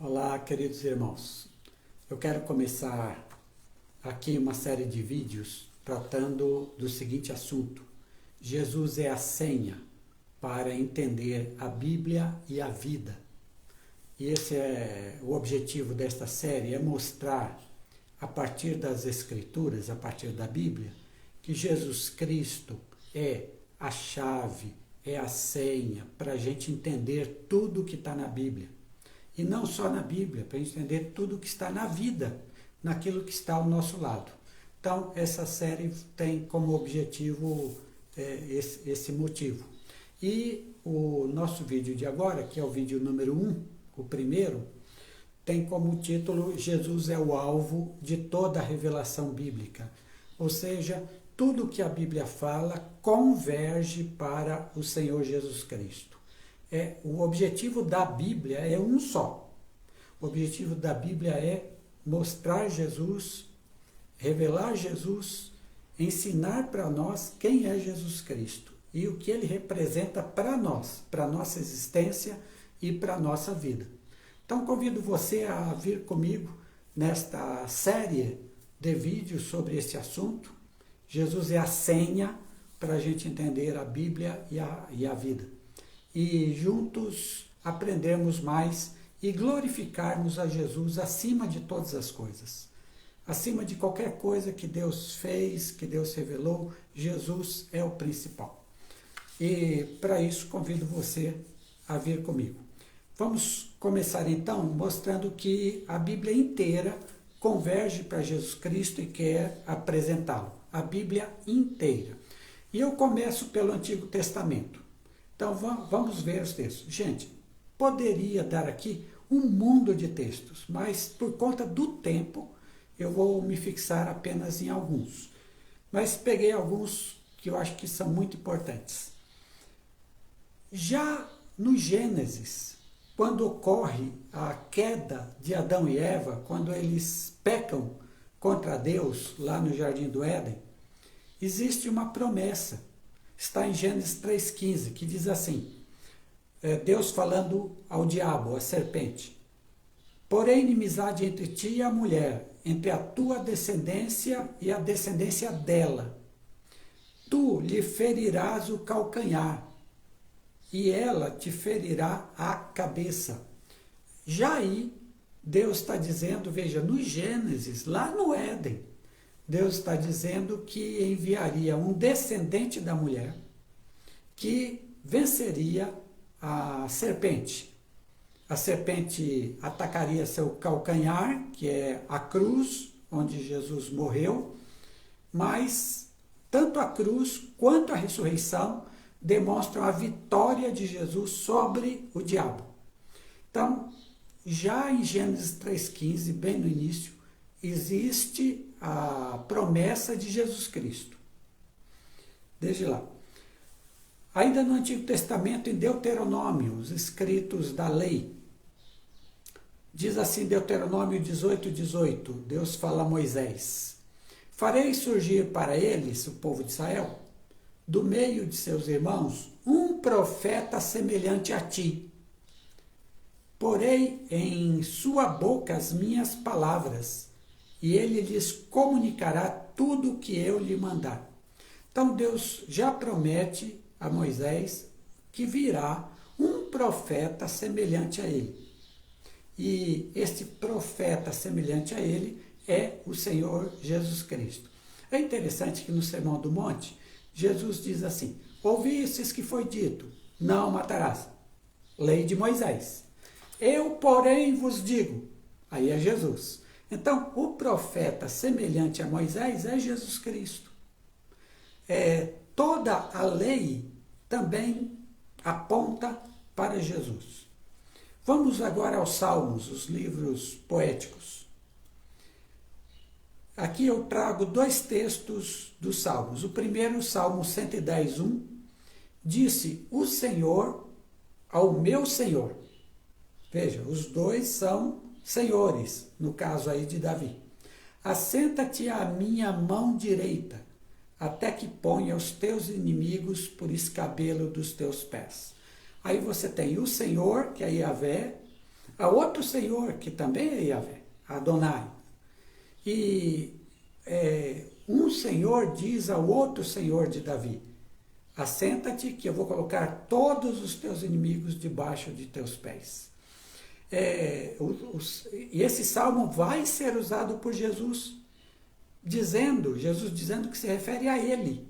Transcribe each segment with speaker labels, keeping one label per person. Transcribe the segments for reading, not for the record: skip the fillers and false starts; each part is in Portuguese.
Speaker 1: Olá, queridos irmãos. Eu quero começar aqui uma série de vídeos tratando do seguinte assunto: Jesus é a senha para entender a Bíblia e a vida. E esse é o objetivo desta série, é mostrar, a partir das Escrituras, a partir da Bíblia, que Jesus Cristo é a chave, é a senha para a gente entender tudo o que está na Bíblia. E não só na Bíblia, para a gente entender tudo o que está na vida, naquilo que está ao nosso lado. Então, essa série tem como objetivo esse motivo. E o nosso vídeo de agora, que é o vídeo número 1, o primeiro, tem como título Jesus é o alvo de toda a revelação bíblica. Ou seja, tudo que a Bíblia fala converge para o Senhor Jesus Cristo. O objetivo da Bíblia é um só. O objetivo da Bíblia é mostrar Jesus, revelar Jesus, ensinar para nós quem é Jesus Cristo e o que ele representa para nós, para a nossa existência e para a nossa vida. Então convido você a vir comigo nesta série de vídeos sobre esse assunto. Jesus é a senha para a gente entender a Bíblia e a vida. E juntos aprendermos mais e glorificarmos a Jesus acima de todas as coisas. Acima de qualquer coisa que Deus fez, que Deus revelou, Jesus é o principal. E para isso convido você a vir comigo. Vamos começar então mostrando que a Bíblia inteira converge para Jesus Cristo e quer apresentá-lo. A Bíblia inteira. E eu começo pelo Antigo Testamento. Então vamos ver os textos. Gente, poderia dar aqui um mundo de textos, mas por conta do tempo eu vou me fixar apenas em alguns. Mas peguei alguns que eu acho que são muito importantes. Já no Gênesis, quando ocorre a queda de Adão e Eva, quando eles pecam contra Deus lá no Jardim do Éden, existe uma promessa. Está em Gênesis 3,15, que diz assim, Deus falando ao diabo, à serpente: porém inimizade entre ti e a mulher, entre a tua descendência e a descendência dela. Tu lhe ferirás o calcanhar, e ela te ferirá a cabeça. Já aí, Deus está dizendo, veja, no Gênesis, lá no Éden, Deus está dizendo que enviaria um descendente da mulher que venceria a serpente. A serpente atacaria seu calcanhar, que é a cruz, onde Jesus morreu, mas tanto a cruz quanto a ressurreição demonstram a vitória de Jesus sobre o diabo. Então, já em Gênesis 3,15, bem no início, existe a promessa de Jesus Cristo. Desde lá. Ainda no Antigo Testamento, em Deuteronômio, os escritos da lei, diz assim, Deuteronômio 18:18, Deus fala a Moisés: farei surgir para eles, o povo de Israel, do meio de seus irmãos, um profeta semelhante a ti. Porei em sua boca as minhas palavras, e ele lhes comunicará tudo o que eu lhe mandar. Então Deus já promete a Moisés que virá um profeta semelhante a ele. E este profeta semelhante a ele é o Senhor Jesus Cristo. É interessante que no Sermão do Monte, Jesus diz assim: ouvistes que foi dito, não matarás. Lei de Moisés. Eu, porém, vos digo. Aí é Jesus. Então, o profeta semelhante a Moisés é Jesus Cristo. Toda a lei também aponta para Jesus. Vamos agora aos Salmos, os livros poéticos. Aqui eu trago dois textos dos Salmos. O primeiro, o Salmo 110:1, disse o Senhor ao meu Senhor. Veja, os dois são senhores, no caso aí de Davi. Assenta-te à minha mão direita, até que ponha os teus inimigos por escabelo dos teus pés. Aí você tem o Senhor, que é Yahvé, Há outro Senhor, que também é Yahvé, Adonai. E um Senhor diz ao outro Senhor de Davi: assenta-te que eu vou colocar todos os teus inimigos debaixo de teus pés. E esse salmo vai ser usado por Jesus dizendo que se refere a ele.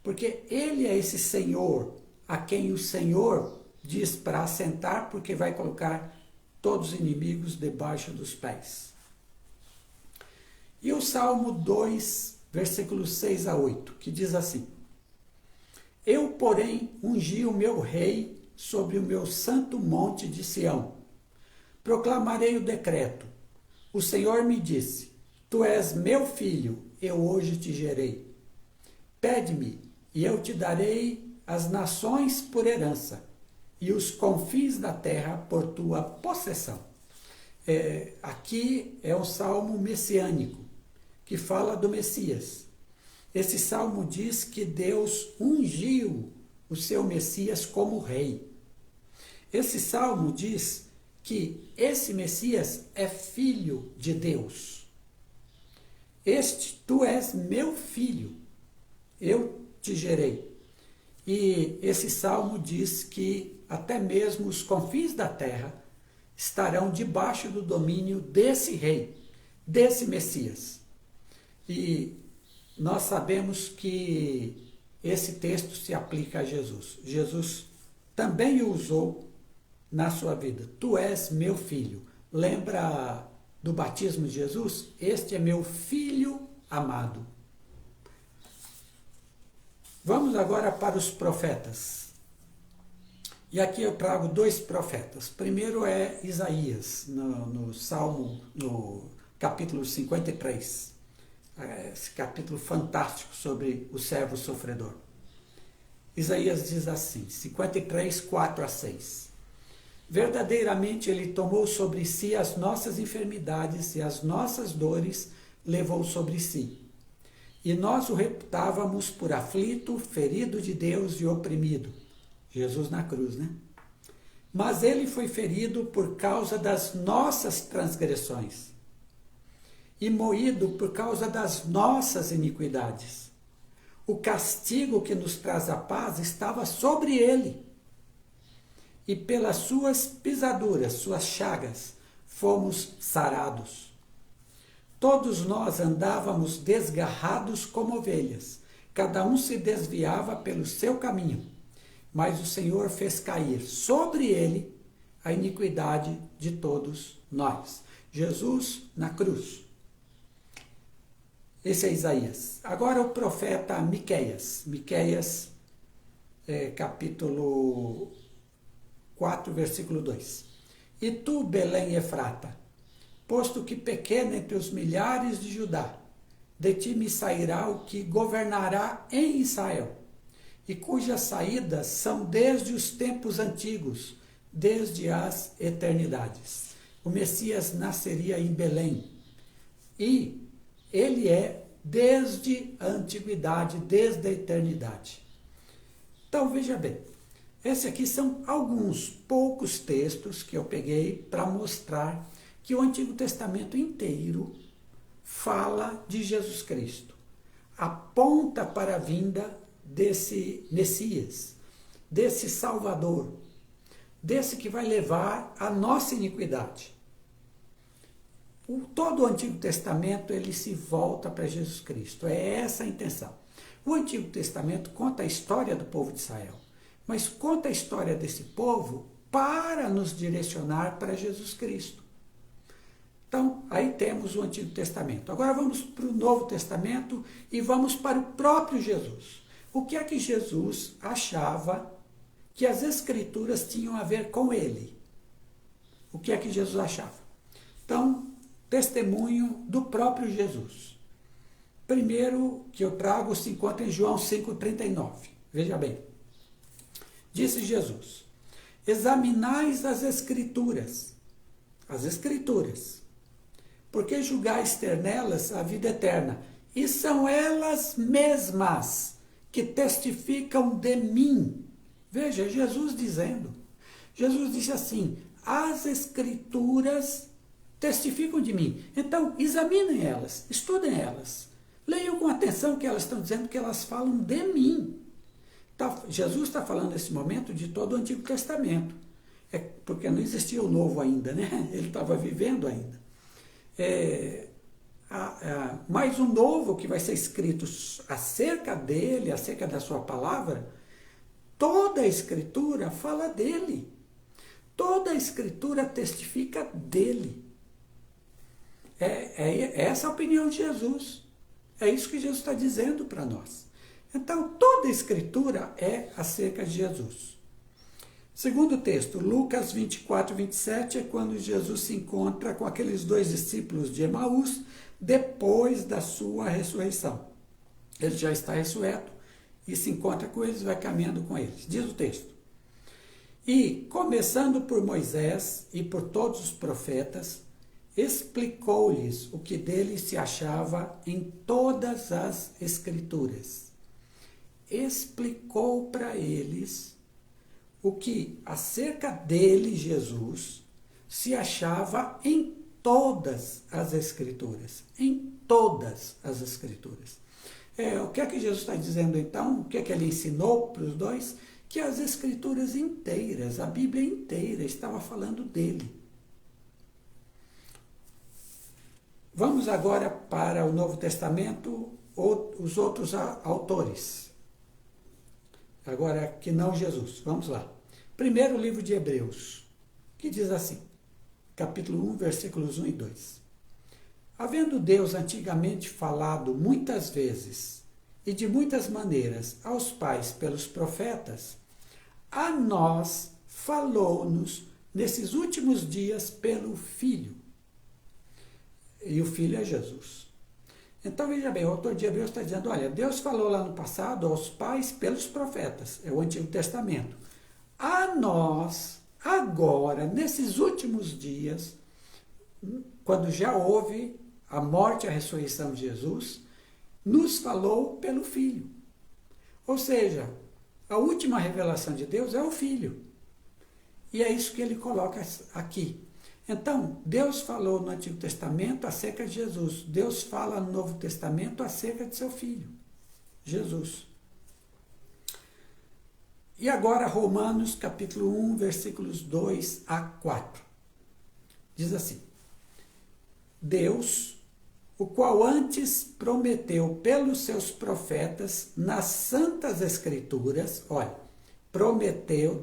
Speaker 1: Porque ele é esse Senhor a quem o Senhor diz para assentar, porque vai colocar todos os inimigos debaixo dos pés. E o Salmo 2, versículos 6 a 8, que diz assim: eu, porém, ungi o meu rei sobre o meu santo monte de Sião. Proclamarei o decreto. O Senhor me disse: tu és meu filho, eu hoje te gerei. Pede-me, e eu te darei as nações por herança, e os confins da terra por tua possessão. Aqui é um salmo messiânico, que fala do Messias. Esse salmo diz que Deus ungiu o seu Messias como rei. Esse salmo diz que esse Messias é filho de Deus. Tu és meu filho, eu te gerei. E esse salmo diz que até mesmo os confins da terra estarão debaixo do domínio desse rei, desse Messias. E nós sabemos que esse texto se aplica a Jesus. Jesus também o usou na sua vida. Tu és meu filho. Lembra do batismo de Jesus? Este é meu filho amado. Vamos agora para os profetas. E aqui eu trago 2 profetas. Primeiro é Isaías, no Salmo, no capítulo 53. Esse capítulo fantástico sobre o servo sofredor. Isaías diz assim, 53, 4 a 6. Verdadeiramente ele tomou sobre si as nossas enfermidades e as nossas dores levou sobre si. E nós o reputávamos por aflito, ferido de Deus e oprimido. Jesus na cruz, né? Mas ele foi ferido por causa das nossas transgressões e moído por causa das nossas iniquidades. O castigo que nos traz a paz estava sobre ele. E pelas suas pisaduras, suas chagas, fomos sarados. Todos nós andávamos desgarrados como ovelhas, cada um se desviava pelo seu caminho, mas o Senhor fez cair sobre ele a iniquidade de todos nós. Jesus na cruz. Esse é Isaías. Agora o profeta Miqueias. Miqueias, capítulo 4, versículo 2. E tu, Belém Efrata, posto que pequena entre os milhares de Judá, de ti me sairá o que governará em Israel, e cujas saídas são desde os tempos antigos, desde as eternidades. O Messias nasceria em Belém, e ele é desde a antiguidade, desde a eternidade. Então, veja bem, esses aqui são alguns poucos textos que eu peguei para mostrar que o Antigo Testamento inteiro fala de Jesus Cristo. Aponta para a vinda desse Messias, desse Salvador, desse que vai levar a nossa iniquidade. Todo o Antigo Testamento ele se volta para Jesus Cristo. É essa a intenção. O Antigo Testamento conta a história do povo de Israel, mas conta a história desse povo para nos direcionar para Jesus Cristo. Então, aí temos o Antigo Testamento. Agora vamos para o Novo Testamento e vamos para o próprio Jesus. O que é que Jesus achava que as Escrituras tinham a ver com ele? O que é que Jesus achava? Então, testemunho do próprio Jesus. Primeiro que eu trago se encontra em João 5,39. Veja bem. Disse Jesus: examinais as Escrituras, porque julgais ter nelas a vida eterna, e são elas mesmas que testificam de mim. Veja, Jesus dizendo. Jesus disse assim: as Escrituras testificam de mim. Então, examinem elas, estudem elas. Leiam com atenção o que elas estão dizendo, que elas falam de mim. Jesus está falando nesse momento de todo o Antigo Testamento. Porque não existia o Novo ainda, né? Ele estava vivendo ainda. Mais um novo que vai ser escrito acerca dele, acerca da sua palavra, toda a Escritura fala dele. Toda a Escritura testifica dele. É essa a opinião de Jesus. É isso que Jesus está dizendo para nós. Então, toda a Escritura é acerca de Jesus. Segundo texto, Lucas 24, 27, é quando Jesus se encontra com aqueles 2 discípulos de Emaús, depois da sua ressurreição. Ele já está ressurreto e se encontra com eles, vai caminhando com eles. Diz o texto: e, começando por Moisés e por todos os profetas, explicou-lhes o que dele se achava em todas as Escrituras. Explicou para eles o que acerca dele, Jesus, se achava em todas as Escrituras. Em todas as Escrituras. O que é que Jesus está dizendo então? O que é que ele ensinou para os dois? Que as Escrituras inteiras, a Bíblia inteira, estava falando dele. Vamos agora para o Novo Testamento, os outros autores. Agora, que não Jesus. Vamos lá. Primeiro livro de Hebreus, que diz assim, capítulo 1, versículos 1 e 2. Havendo Deus antigamente falado muitas vezes e de muitas maneiras aos pais pelos profetas, a nós falou-nos nesses últimos dias pelo Filho. E o Filho é Jesus. Então, veja bem, o autor de Hebreus está dizendo, olha, Deus falou lá no passado aos pais pelos profetas, é o Antigo Testamento. A nós, agora, nesses últimos dias, quando já houve a morte e a ressurreição de Jesus, nos falou pelo Filho. Ou seja, a última revelação de Deus é o Filho. E é isso que ele coloca aqui. Então, Deus falou no Antigo Testamento acerca de Jesus. Deus fala no Novo Testamento acerca de seu Filho, Jesus. E agora, Romanos, capítulo 1, versículos 2 a 4. Diz assim: Deus, o qual antes prometeu pelos seus profetas nas Santas Escrituras, olha,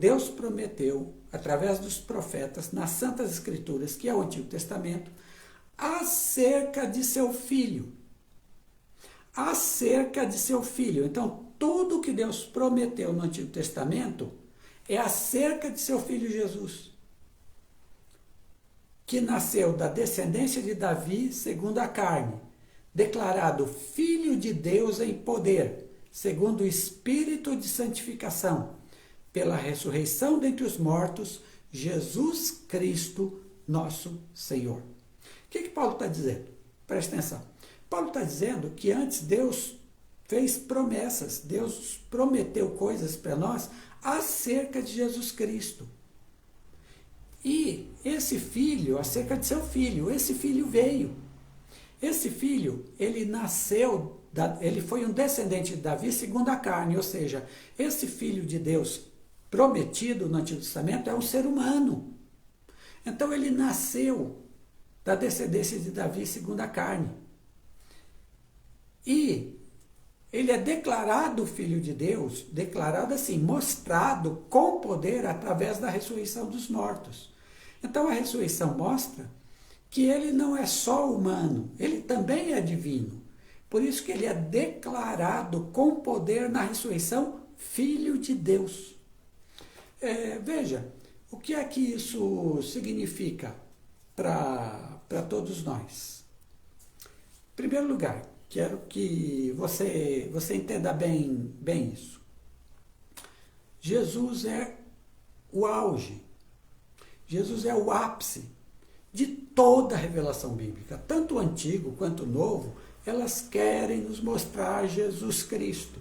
Speaker 1: Deus prometeu através dos profetas nas Santas Escrituras, que é o Antigo Testamento, acerca de seu Filho. Acerca de seu Filho. Então, tudo que Deus prometeu no Antigo Testamento é acerca de seu Filho Jesus, que nasceu da descendência de Davi segundo a carne, declarado Filho de Deus em poder, segundo o Espírito de santificação, pela ressurreição dentre os mortos, Jesus Cristo, nosso Senhor. O que Paulo está dizendo? Presta atenção. Paulo está dizendo que antes Deus fez promessas, Deus prometeu coisas para nós acerca de Jesus Cristo. E esse filho, acerca de seu filho, esse filho veio. Esse filho, ele nasceu, ele foi um descendente de Davi segundo a carne, ou seja, esse filho de Deus prometido no Antigo Testamento é um ser humano. Então ele nasceu da descendência de Davi segundo a carne. E ele é declarado Filho de Deus, declarado assim, mostrado com poder através da ressurreição dos mortos. Então a ressurreição mostra que ele não é só humano, ele também é divino. Por isso que ele é declarado com poder na ressurreição Filho de Deus. Veja, o que é que isso significa para todos nós? Em primeiro lugar, quero que você entenda bem isso. Jesus é o auge, Jesus é o ápice de toda a revelação bíblica, tanto o Antigo quanto o Novo, elas querem nos mostrar Jesus Cristo.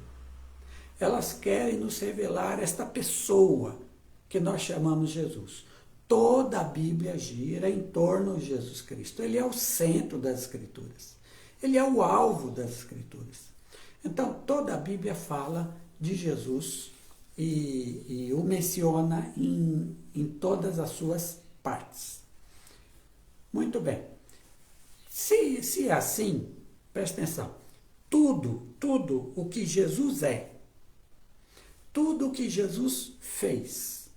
Speaker 1: Elas querem nos revelar esta pessoa que nós chamamos Jesus. Toda a Bíblia gira em torno de Jesus Cristo. Ele é o centro das Escrituras. Ele é o alvo das Escrituras. Então, toda a Bíblia fala de Jesus e o menciona em todas as suas partes. Muito bem. Se é assim, presta atenção. Tudo o que Jesus é, tudo o que Jesus fez,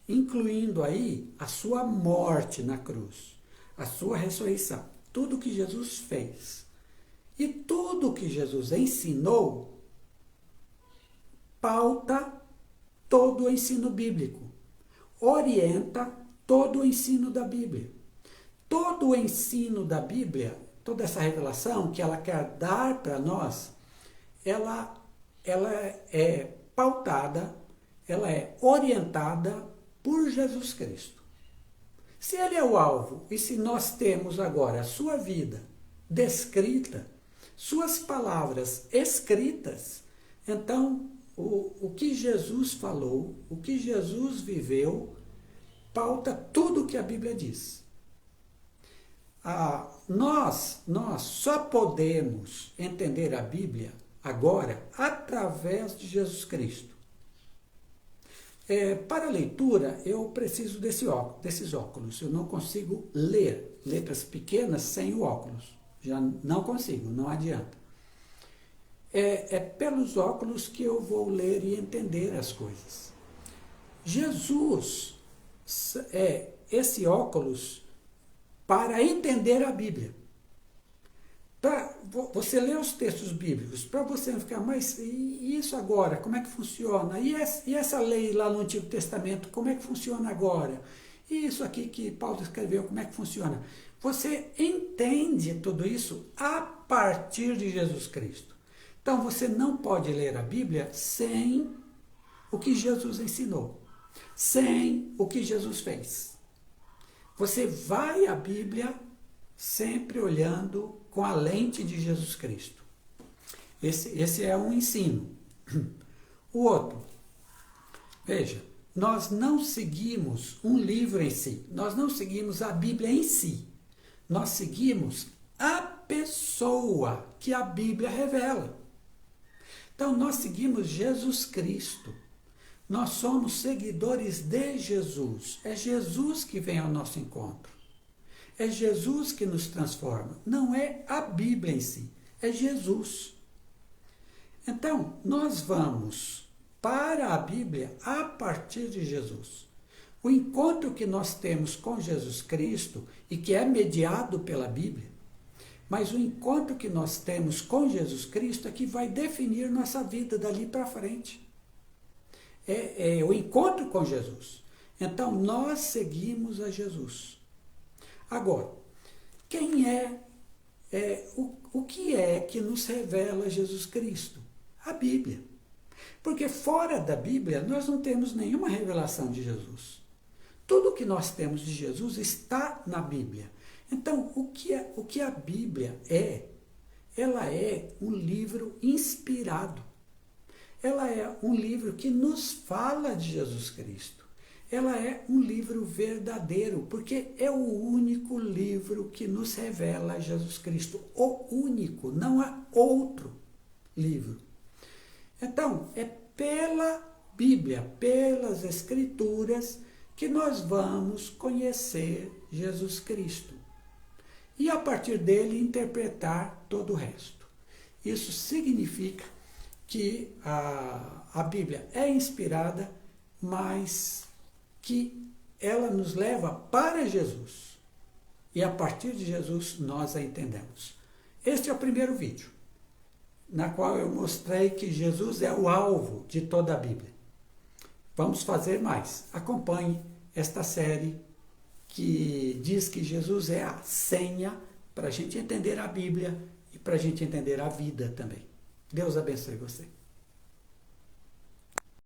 Speaker 1: incluindo aí a sua morte na cruz, a sua ressurreição, tudo o que Jesus fez e tudo o que Jesus ensinou, pauta todo o ensino bíblico, orienta todo o ensino da Bíblia. Todo o ensino da Bíblia, toda essa revelação que ela quer dar para nós, ela é pautada, ela é orientada por Jesus Cristo. Se ele é o alvo e se nós temos agora a sua vida descrita, suas palavras escritas, então o que Jesus falou, o que Jesus viveu, pauta tudo o que a Bíblia diz. Nós só podemos entender a Bíblia agora através de Jesus Cristo. Para a leitura, eu preciso desses óculos. Eu não consigo ler letras pequenas sem o óculos. Já não consigo, não adianta. É pelos óculos que eu vou ler e entender as coisas. Jesus é esse óculos para entender a Bíblia. Para você ler os textos bíblicos, para você não ficar, mas e isso agora, como é que funciona? E essa lei lá no Antigo Testamento, como é que funciona agora? E isso aqui que Paulo escreveu, como é que funciona? Você entende tudo isso a partir de Jesus Cristo. Então você não pode ler a Bíblia sem o que Jesus ensinou, sem o que Jesus fez. Você vai à Bíblia sempre olhando com a lente de Jesus Cristo. Esse é um ensino. O outro, veja, nós não seguimos um livro em si, nós não seguimos a Bíblia em si, nós seguimos a pessoa que a Bíblia revela. Então, nós seguimos Jesus Cristo. Nós somos seguidores de Jesus. É Jesus que vem ao nosso encontro. É Jesus que nos transforma. Não é a Bíblia em si. É Jesus. Então, nós vamos para a Bíblia a partir de Jesus. O encontro que nós temos com Jesus Cristo, e que é mediado pela Bíblia, mas o encontro que nós temos com Jesus Cristo é que vai definir nossa vida dali para frente. É o encontro com Jesus. Então, nós seguimos a Jesus. Agora, o que é que nos revela Jesus Cristo? A Bíblia. Porque fora da Bíblia, nós não temos nenhuma revelação de Jesus. Tudo que nós temos de Jesus está na Bíblia. Então, o que a Bíblia é? Ela é um livro inspirado. Ela é um livro que nos fala de Jesus Cristo. Ela é um livro verdadeiro, porque é o único livro que nos revela Jesus Cristo. O único, não há outro livro. Então, é pela Bíblia, pelas Escrituras, que nós vamos conhecer Jesus Cristo. E a partir dele interpretar todo o resto. Isso significa que a Bíblia é inspirada, mas que ela nos leva para Jesus. E a partir de Jesus nós a entendemos. Este é o primeiro vídeo, na qual eu mostrei que Jesus é o alvo de toda a Bíblia. Vamos fazer mais. Acompanhe esta série que diz que Jesus é a senha para a gente entender a Bíblia e para a gente entender a vida também. Deus abençoe você.